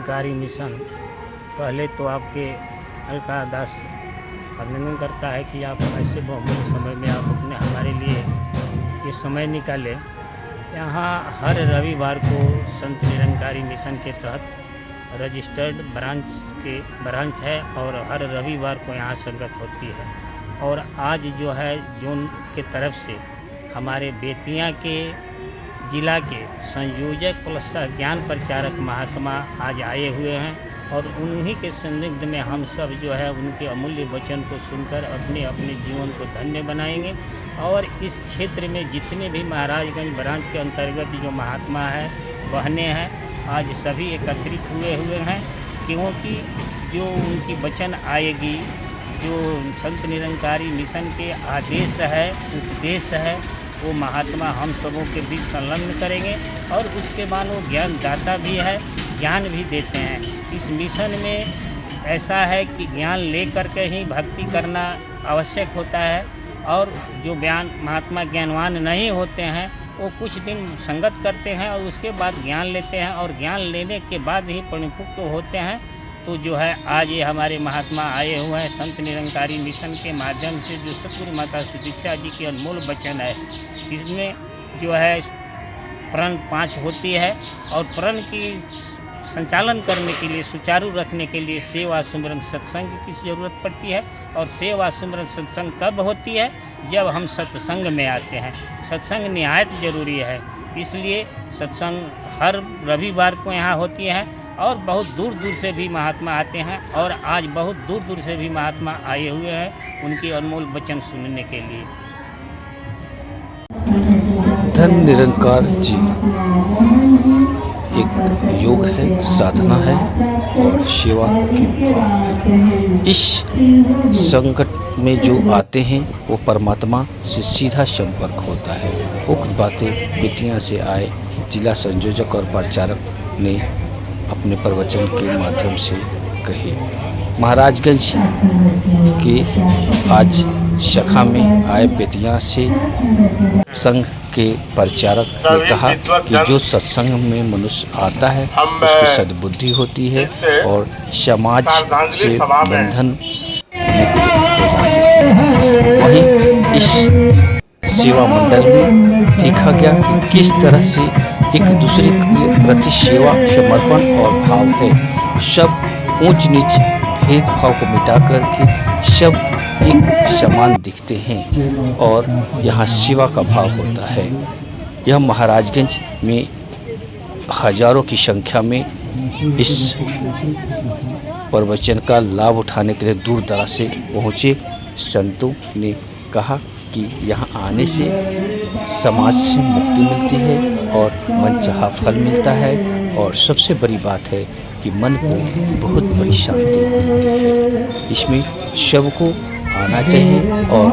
Nirankari mission, पहले तो आपके अलका दास अभिनंदन करता है कि आप ऐसे बहुमूल्य समय में आप अपने हमारे लिए ये समय निकाले। यहाँ हर रविवार को संत निरंकारी मिशन के तहत रजिस्टर्ड ब्रांच है और हर रविवार को यहाँ संगत होती है। और आज जो है जोन के तरफ से हमारे बेतिया के जिला के संयोजक प्लस ज्ञान प्रचारक महात्मा आज आए हुए हैं और उन्हीं के संदिग्ध में हम सब जो है उनके अमूल्य वचन को सुनकर अपने अपने जीवन को धन्य बनाएंगे। और इस क्षेत्र में जितने भी महाराजगंज ब्रांच के अंतर्गत जो महात्मा है बहनें हैं, आज सभी एकत्रित हुए हैं, क्योंकि जो उनकी वचन आएगी, जो संत निरंकारी मिशन के आदेश है, उपदेश है, वो महात्मा हम सबों के बीच संलग्न करेंगे। और उसके बाद वो ज्ञान दाता भी है, ज्ञान भी देते हैं। इस मिशन में ऐसा है कि ज्ञान लेकर के ही भक्ति करना आवश्यक होता है। और जो महात्मा ज्ञानवान नहीं होते हैं वो कुछ दिन संगत करते हैं और उसके बाद ज्ञान लेते हैं और ज्ञान लेने के बाद ही परिपक्व होते हैं। तो जो है आज ये हमारे महात्मा आए हुए हैं संत निरंकारी मिशन के माध्यम से, जो सतगुरु माता सुदीक्षा जी की अनमोल वचन है। इसमें जो है प्रण 5 होती है और प्रण की संचालन करने के लिए, सुचारू रखने के लिए सेवा सुमरन सत्संग की ज़रूरत पड़ती है। और सेवा सुमरन सत्संग कब होती है? जब हम सत्संग में आते हैं। सत्संग निहायत ज़रूरी है, इसलिए सत्संग हर रविवार को यहाँ होती है और बहुत दूर दूर से भी महात्मा आते हैं। और आज बहुत दूर दूर से भी महात्मा आए हुए हैं उनके अनमोल वचन सुनने के लिए। धन निरंकार जी एक योग है, साधना है और सेवा की भाव है। इस संकट में जो आते हैं वो परमात्मा से सीधा संपर्क होता है। उक्त बातें बेतिया से आए जिला संयोजक और प्रचारक ने अपने प्रवचन के माध्यम से कही। महाराजगंज के आज शाखा में आए बेतिया से संघ के प्रचारक ने कहा कि जो सत्संग में मनुष्य आता है उसकी सद्बुद्धि होती है और समाज से बंधन वहीं इस सेवा मंडल में देखा गया कि किस तरह से एक दूसरे के प्रति सेवा, समर्पण और भाव है। सब ऊंच नीच भेदभाव को मिटा करके सब एक समान दिखते हैं और यहाँ सेवा का भाव होता है। यह महाराजगंज में हजारों की संख्या में इस प्रवचन का लाभ उठाने के लिए दूर दराज से पहुँचे संतों ने कहा कि यहाँ आने से समाज से मुक्ति मिलती है और मनचाहा फल मिलता है। और सबसे बड़ी बात है कि मन को बहुत बड़ी शांति मिलती है। इसमें सबको आना चाहिए और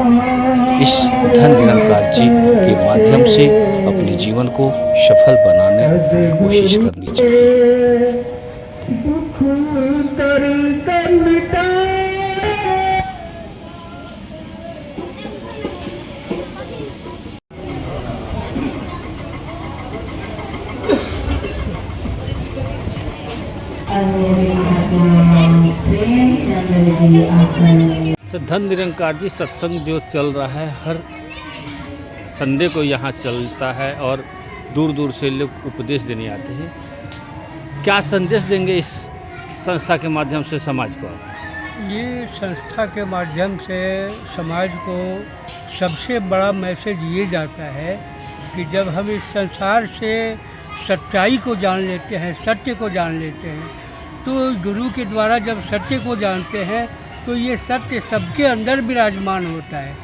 इस धन निरंकार जी के माध्यम से अपने जीवन को सफल बनाने की कोशिश करनी चाहिए। धन निरंकार जी सत्संग जो चल रहा है हर संडे को यहाँ चलता है और दूर दूर से लोग उपदेश देने आते हैं। क्या संदेश देंगे इस संस्था के माध्यम से समाज को? ये संस्था के माध्यम से समाज को सबसे बड़ा मैसेज ये जाता है कि जब हम इस संसार से सच्चाई को जान लेते हैं, सत्य को जान लेते हैं, तो गुरु के द्वारा जब सत्य को जानते हैं तो ये सत्य सबके अंदर विराजमान होता है।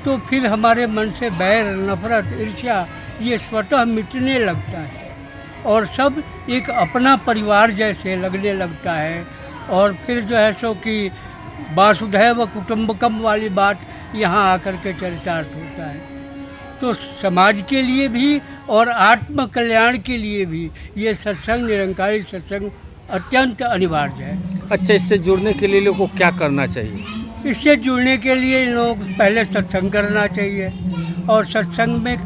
तो फिर हमारे मन से बैर, नफरत, ईर्ष्या ये स्वतः मिटने लगता है और सब एक अपना परिवार जैसे लगने लगता है। और फिर जो है सो कि वासुधैव कुटुंबकम वाली बात यहाँ आकर के चरितार्थ होता है। तो समाज के लिए भी और आत्म कल्याण के लिए भी ये सत्संग, निरंकारी सत्संग अत्यंत अनिवार्य है। अच्छा, इससे जुड़ने के लिए लोगों को क्या करना चाहिए? इससे जुड़ने के लिए लोग पहले सत्संग करना चाहिए और सत्संग में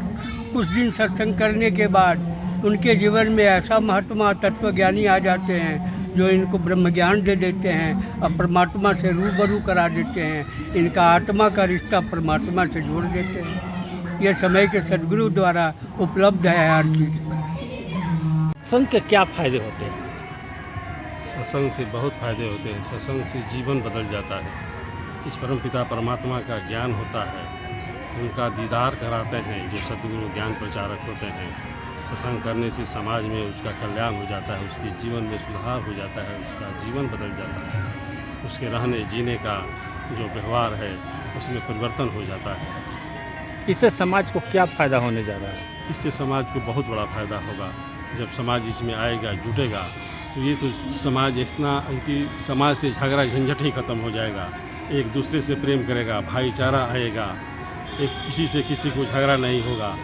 कुछ दिन सत्संग करने के बाद उनके जीवन में ऐसा महात्मा तत्वज्ञानी आ जाते हैं जो इनको ब्रह्म ज्ञान दे देते हैं और परमात्मा से रूबरू करा देते हैं। इनका आत्मा का रिश्ता परमात्मा से जोड़ देते हैं। यह समय के सद्गुरु द्वारा उपलब्ध है हर चीज़। संघ के क्या फायदे होते हैं? सत्संग से बहुत फायदे होते हैं। सत्संग से जीवन बदल जाता है। इस परमपिता परमात्मा का ज्ञान होता है, उनका दीदार कराते हैं जो सद्गुरु ज्ञान प्रचारक होते हैं। सत्संग करने से समाज में उसका कल्याण हो जाता है, उसके जीवन में सुधार हो जाता है, उसका जीवन बदल जाता है, उसके रहने जीने का जो व्यवहार है उसमें परिवर्तन हो जाता है। इससे समाज को क्या फ़ायदा होने जा रहा है? इससे समाज को बहुत बड़ा फायदा होगा। जब समाज इसमें आएगा, जुटेगा, तो ये तो समाज इतना कि समाज से झगड़ा झंझट ही खत्म हो जाएगा। एक दूसरे से प्रेम करेगा, भाईचारा आएगा, एक किसी से किसी को झगड़ा नहीं होगा,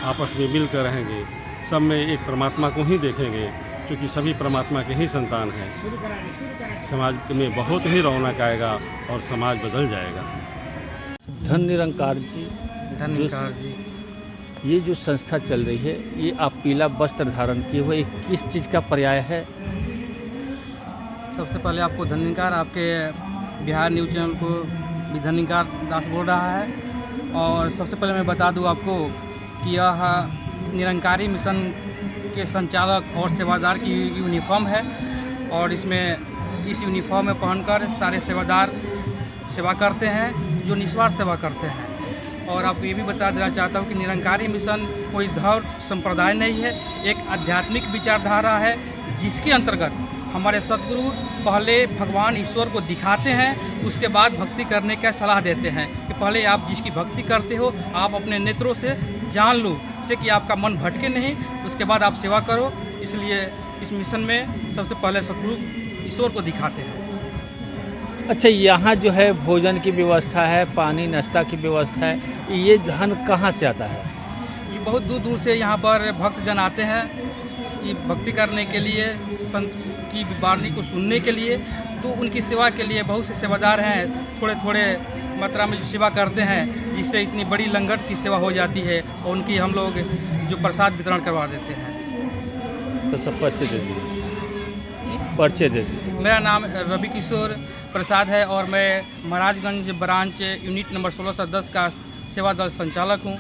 आपस में मिलकर रहेंगे, सब में एक परमात्मा को ही देखेंगे, क्योंकि सभी परमात्मा के ही संतान हैं। समाज में बहुत ही रौनक आएगा और समाज बदल जाएगा। धन निरंकार जी, धन्यकार जी। ये जो संस्था चल रही है, ये आप पीला वस्त्र धारण किए हुए किस चीज़ का पर्याय है? सबसे पहले आपको धन्यकार, आपके बिहार न्यूज़ चैनल को भी धन्यकार दास बोल रहा है। और सबसे पहले मैं बता दूं आपको कि यह निरंकारी मिशन के संचालक और सेवादार की यूनिफॉर्म है, और इसमें इस यूनिफॉर्म में पहनकर सारे सेवादार सेवा करते हैं, जो निस्वार्थ सेवा करते हैं। और आपको ये भी बता देना चाहता हूँ कि निरंकारी मिशन कोई धर्म संप्रदाय नहीं है, एक आध्यात्मिक विचारधारा है, जिसके अंतर्गत हमारे सद्गुरु पहले भगवान ईश्वर को दिखाते हैं, उसके बाद भक्ति करने का सलाह देते हैं कि पहले आप जिसकी भक्ति करते हो आप अपने नेत्रों से जान लो, इससे कि आपका मन भटके नहीं, उसके बाद आप सेवा करो। इसलिए इस मिशन में सबसे पहले सद्गुरु ईश्वर को दिखाते हैं। अच्छा, यहाँ जो है भोजन की व्यवस्था है, पानी नाश्ता की व्यवस्था है, ये धन कहाँ से आता है? ये बहुत दूर दूर से यहाँ पर भक्तजन आते हैं ये भक्ति करने के लिए, संत की वाणी को सुनने के लिए। तो उनकी सेवा के लिए बहुत से सेवादार हैं, थोड़े थोड़े मात्रा में जो सेवा करते हैं, जिससे इतनी बड़ी लंगर की सेवा हो जाती है, और उनकी हम लोग जो प्रसाद वितरण करवा देते हैं। तो सब पर्चे दे दीजिए, पर्चे दे दीजिए। मेरा नाम रवि किशोर प्रसाद है और मैं महाराजगंज ब्रांच यूनिट नंबर 1610 का सेवा दल संचालक हूँ।